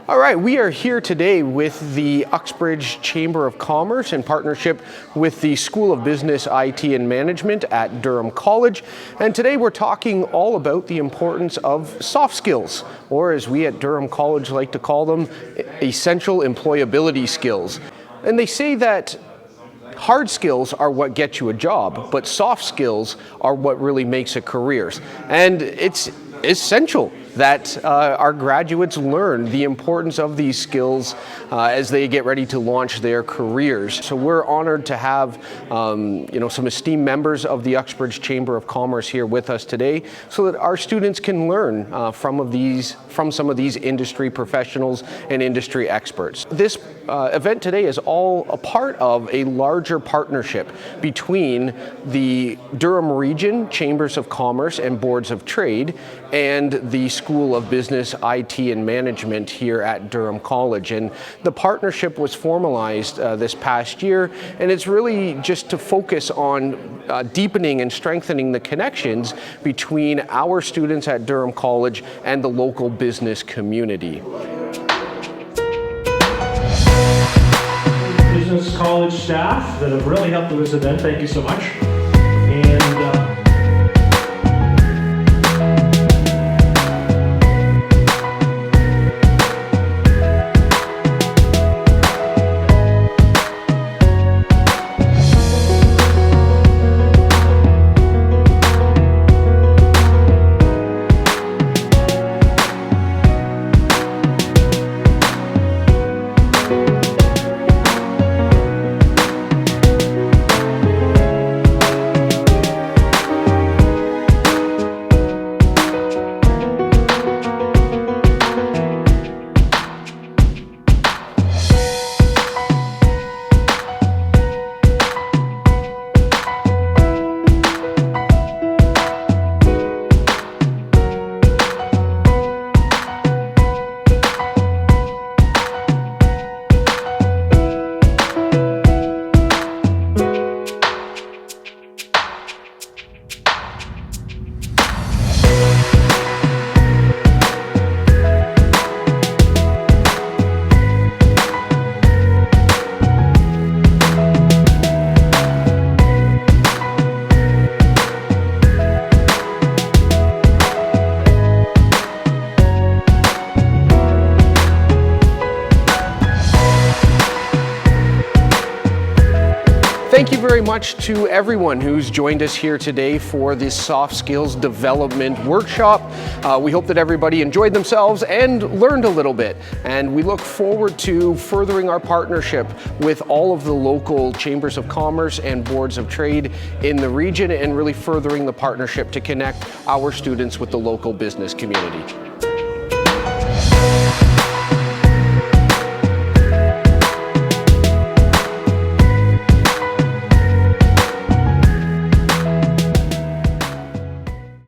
All right, we are here today with the Uxbridge Chamber of Commerce in partnership with the School of Business, IT and Management at Durham College. And today we're talking all about the importance of soft skills, or as we at Durham College like to call them, essential employability skills. And they say that hard skills are what get you a job, but soft skills are what really makes a career. And it's essential that our graduates learn the importance of these skills as they get ready to launch their careers. So we're honored to have some esteemed members of the Uxbridge Chamber of Commerce here with us today so that our students can learn from some of these industry professionals and industry experts. This event today is all a part of a larger partnership between the Durham Region Chambers of Commerce and Boards of Trade and the School of Business, IT and Management here at Durham College. And the partnership was formalized this past year, and it's really just to focus on deepening and strengthening the connections between our students at Durham College and the local business community. Business college staff that have really helped with this event, thank you so much. Thank you very much to everyone who's joined us here today for this soft skills development workshop. We hope that everybody enjoyed themselves and learned a little bit. And we look forward to furthering our partnership with all of the local chambers of commerce and boards of trade in the region and really furthering the partnership to connect our students with the local business community.